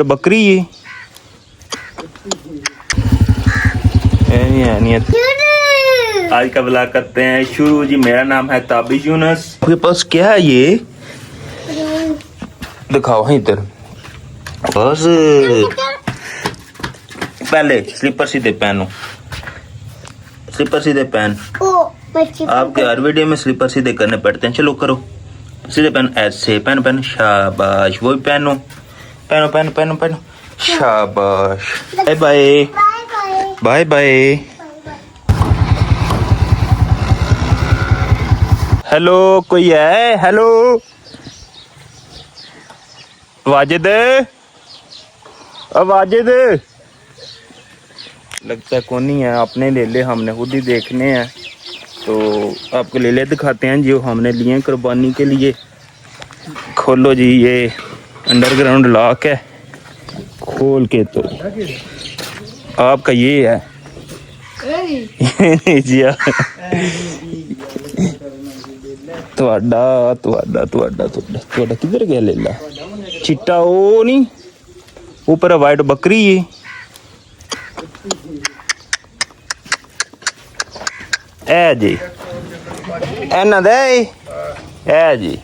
बकरी है नहीं। आज का ब्लॉग करते हैं शुरू जी। मेरा नाम है ताबिश यूनुस। आपके पास क्या है ये? दिखाओ इधर। बस पहले स्लीपर सीधे पहनो, स्लीपर सीधे पहन। आपके हर वीडियो में स्लीपर सीधे करने पड़ते हैं। चलो करो सीधे पहन, ऐसे पहन पहन। शाबाश, वो भी पहनो, पहनो पहनो पहनो पहनो। शाबाश। Bye bye bye bye. Hello, कोई है? हेलो वाजिद, वाजिद। लगता है कौन नहीं है। आपने ले ले, हमने खुद ही देखने हैं। तो आपको ले ले दिखाते हैं जो हमने लिए कुर्बानी के लिए। खोलो जी, ये अंडरग्राउंड लॉक है। खोल के तो आपका ये है जी। ਤੁਹਾਡਾ ਕਿੱਧਰ ਗਿਆ ਲੇਲਾ? ਚਿੱਟਾ ਉਹ ਨਹੀਂ, ਉੱਪਰ ਵਾਈਟ ਬੱਕਰੀ ਹੈ। ਇਹ ਜੀ ਇਹਨਾਂ ਦਾ ਇਹ ਜੀ।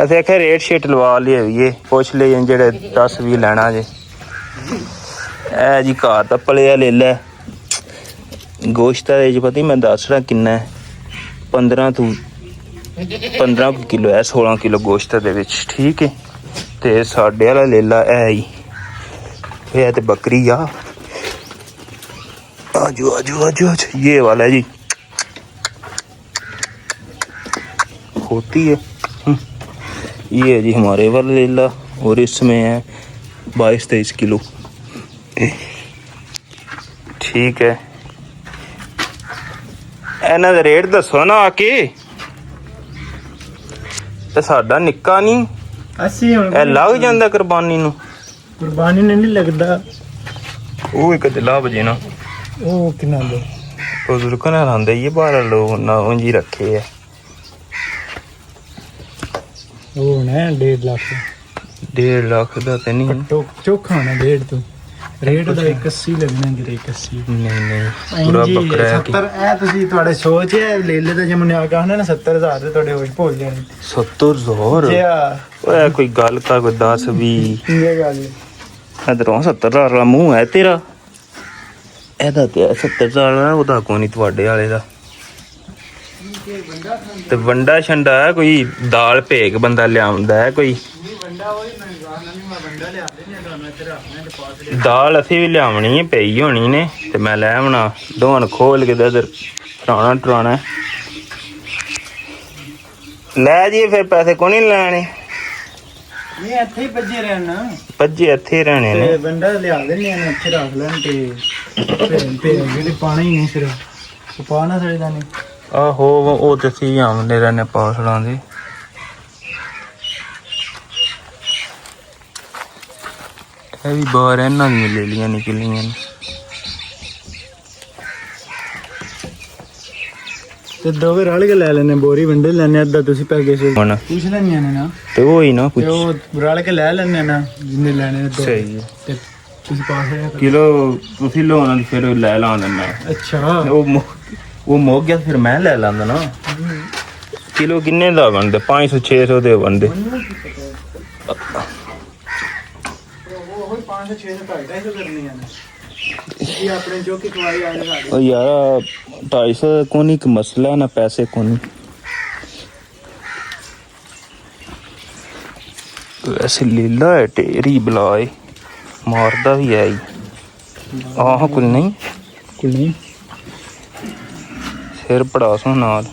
ਅਸੀਂ ਆਖਿਆ ਰੇਟ ਸ਼ੀਟ ਲਵਾ ਲਈਏ, ਪੁੱਛ ਲਈਏ ਜਿਹੜੇ 10-20 ਲੈਣਾ ਜੇ। ਇਹ ਜੀ ਘਰ ਦਾ ਪਲਿਆ ਲੇਲਾ। ਗੋਸ਼ਤ ਦਾ ਇਹ ਪਤਾ ਮੈਂ ਦੱਸ ਰਿਹਾ ਕਿੰਨਾ ਹੈ। 15 ਕਿਲੋ ਹੈ, 16 ਕਿਲੋ ਗੋਸ਼ਤ ਦੇ ਵਿੱਚ। ਠੀਕ ਹੈ। ਤੇ ਸਾਡੇ ਵਾਲਾ ਲੇਲਾ ਇਹ ਹੀ। ਇਹ ਤੇ ਬੱਕਰੀ ਆ। आजो आजो आजो आजो, ये वाला है जी। होती है ये है जी हमारे वाला लेला। और इसमें है 22-23 किलो। ठीक है। ਇਹਨਾਂ ਦਾ ਰੇਟ ਦੱਸੋ ਨਾ ਆ ਕੇ। ਤੇ ਸਾਡਾ ਨਿੱਕਾ ਨਹੀਂ, ਅਸੀਂ ਇਹ ਲੱਗ ਜਾਂਦਾ ਕੁਰਬਾਨੀ ਨੂੰ। ਕੁਰਬਾਨੀ ਨੂੰ ਨਹੀਂ ਲੱਗਦਾ। ਉਹ ਇੱਕ ਤੇ ਲਾਭ ਜੇ ਨਾ ਉਹ ਕਿੰਨਾ ਦੇ ਬਜ਼ੁਰਗ ਨਾਲ ਆਂਦੇ ਇਹ ਬਾਹਰ ਲੋਕ ਨਾ ਉਂਝ ਹੀ ਰੱਖੇ ਆ। ਉਹ ਨਾ 1.5 ਲੱਖ ਦਾ ਤੇ ਨਹੀਂ ਚੋਖਾ ਨਾ 1.5 ਤੋਂ। ਰੇਟ ਦਾ 81 ਲੱਗਣਾ ਕਿ 81 ਨਹੀਂ ਪੂਰਾ ਬੱਕਰਾ ਹੈ। 70 ਇਹ ਤੁਸੀਂ ਤੁਹਾਡੇ ਸੋਚ ਹੈ ਲੇਲੇ ਦਾ ਜਮਨੇ ਆ ਗਿਆ ਨਾ 70,000 ਦੇ ਤੁਹਾਡੇ ਹੋਸ਼ ਭੁੱਲ ਜਾਣੇ। 70,000 ਓਏ ਕੋਈ ਗੱਲ ਕਾ ਕੋਈ 10-20 ਇਹ ਗੱਲ ਇਧਰੋਂ 70,000 ਦਾ ਮੂੰਹ ਹੈ ਤੇਰਾ। ਇਹਦਾ ਤੇ 70,000 ਉਹਦਾ ਕੋਈ ਨਹੀਂ ਤੁਹਾਡੇ ਵਾਲੇ ਦਾ। ਤੇ ਵੰਡਾ ਛੰਡਾ ਕੋਈ ਦਾਲ ਭੇਗ ਬੰਦਾ ਲਿਆਉਂਦਾ ਹੈ ਕੋਈ। ਦਾਲ ਅਸੀਂ ਵੀ ਲਿਆਵਣੀ ਹੈ, ਪਈ ਹੋਣੀ ਨੇ ਤੇ ਮੈਂ ਲੈ ਆਉਣਾ। ਦੋਨ ਖੋਲ ਕੇ ਇਧਰ ਟਰਾਣਾ ਲੈ ਜੀ। ਫਿਰ ਪੈਸੇ ਕੋਈ ਨਹੀਂ ਲੈਣੇ। ਨਹੀਂ ਇੱਥੇ ਹੀ ਭੱਜੇ ਰਹਿਣਾ, ਭੱਜੇ ਇੱਥੇ ਰਹਿਣੇ ਨੇ। ਬੰਦਾ ਲਿਆ ਦਿੰਦੇ ਨੇ ਇੱਥੇ ਰੱਖ ਲੈਣ ਤੇ ਜਿਹੜੇ ਪਾਣੀ ਹੀ ਨਹੀਂ ਸਿਰਫ ਪਾਣਾ ਚਾਹੀਦਾ ਨਹੀਂ। ਆਹੋ ਉਹ ਤੇ ਸੀ ਆਉਂਦੇ ਰਹਿਣੇ ਪਾਸਲਾਂ ਦੇ। ਇਹ ਵੀ ਬਾਹਰ ਇਹਨਾਂ ਦੀਆਂ ਲੈ ਲੀਆਂ ਨਿਕਲੀਆਂ ਨੇ। ਤੇ ਦੋਵੇਂ ਰਲ ਕੇ ਲੈ ਲੈਣੇ, ਬੋਰੀ ਵੰਡੇ ਲੈਣੇ। ਅੱਧਾ ਤੁਸੀਂ ਪੈਗੇ ਸੇ ਪੁੱਛ ਲੈਣੀਆਂ ਨੇ ਨਾ। ਤੇ ਉਹ ਹੀ ਨਾ ਪੁੱਛ, ਉਹ ਰਲ ਕੇ ਲੈ ਲੈਣੇ ਨਾ ਜਿੰਨੇ ਲੈਣੇ ਨੇ। ਸਹੀ ਹੈ। ਤੇ ਤੁਸੀਂ ਪਾਸੇ ਕਿਲੋ ਤੁਸੀਂ ਲਾਉਣਾ ਫਿਰ ਲੈ ਲਾ ਦਿੰਦਾ। ਅੱਛਾ ਉਹ ਮੁੱਕ ਗਿਆ ਫਿਰ ਮੈਂ ਲੈ ਲਾਂਦਾ ਨਾ। ਕਿਲੋ ਕਿੰਨੇ ਦਾ ਬਣਦਾ? 500-600 ਦੇ ਬਣਦੇ। यार 250 को नहीं मसला ना, पैसे को नहीं। तो ऐसे लीला है टेरी बलाए मारदा भी है। आह कुल नहीं सिर पड़ासों नाल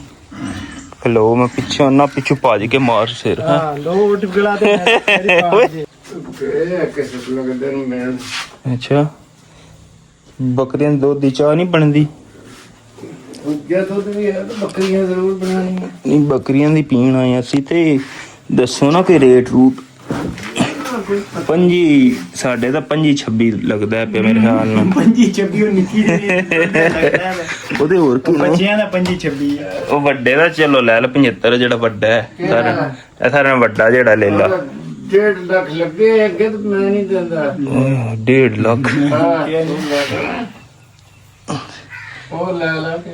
लो। मैं पिछे ना पिछू भाज के मार सिर। अच्छा बकरियां दुध दी चाह नहीं बनती? नहीं बकरियां दी पीण आए असी। ते दसो ना कोई रेट रूट। 25 साढ़े तो 25-26 लगता है पे मेरे ख्याल नाल। 25-26 निक्की ओदे होर कि बच्चियां दा 25-26 ओ वड्डे दा चलो ले लो 75 जेड़ा वड्डा है सारा वड्डा जेड़ा ले ला। 1.5 ਲੱਖ ਲੱਗੇ ਅੱਗੇ ਤਾਂ ਮੈਂ ਨਹੀਂ ਦਿੰਦਾ 1.5 ਲੱਖ ਉਹ ਲੈ ਕੇ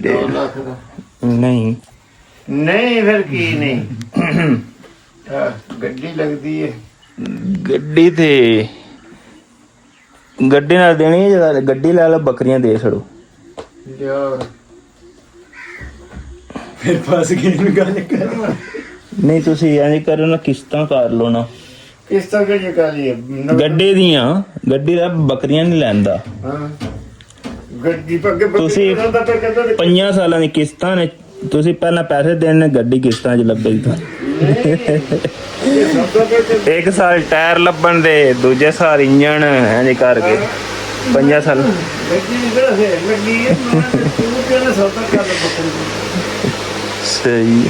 2 ਲੱਖ ਦਾ ਨਹੀਂ ਨਹੀਂ ਫਿਰ ਕੀ ਨਹੀਂ ਗੱਡੀ ਲੱਗਦੀ ਹੈ ਗੱਡੀ ਤੇ ਗੱਡੀ ਨਾਲ ਦੇਣੀ ਹੈ ਜਾਂ ਗੱਡੀ ਲੈ ਲਓ ਬੱਕਰੀਆਂ ਦੇ ਛੜੋ ਯਾਰ ਫਿਰ ਫਸ ਗਏ ਨੂੰ ਗੱਲ ਕਰ ਨਹੀਂ ਤੁਸੀਂ ਐਂ ਕਰੋ ਨਾ ਕਿਸ਼ਤਾਂ ਕਰ ਲਓ ਨਾ ਕਿਸ ਤਰ੍ਹਾਂ ਦੀ ਕਾਲੀ ਹੈ ਗੱਡੀ ਦੀਆਂ ਗੱਡੀ ਦਾ ਬੱਕਰੀਆਂ ਨਹੀਂ ਲੈਂਦਾ ਹਾਂ ਗੱਡੀ ਪੱਕੇ ਤੁਸੀਂ 5 ਸਾਲਾਂ ਦੀ ਕਿਸ਼ਤਾਂ ਨੇ ਤੁਸੀਂ ਪਹਿਲਾਂ ਪੈਸੇ ਦੇਣੇ ਗੱਡੀ ਕਿਸ਼ਤਾਂ 'ਚ ਲੱਭੇਗੀ ਤਾਂ ਇੱਕ ਸਾਲ ਟਾਇਰ ਲੱਭਣ ਦੇ ਦੂਜੇ ਸਾਲ ਇੰਜਣ ਐਂ ਕਰਕੇ 5 ਸਾਲ ਗੱਡੀ ਜਿਹੜਾ ਹੈ ਲੱਗੀ ਹੈ ਤੂੰ ਕਿਹਨੇ ਸੌਦਾ ਕਰ ਬੱਕਰੀ ਸਹੀ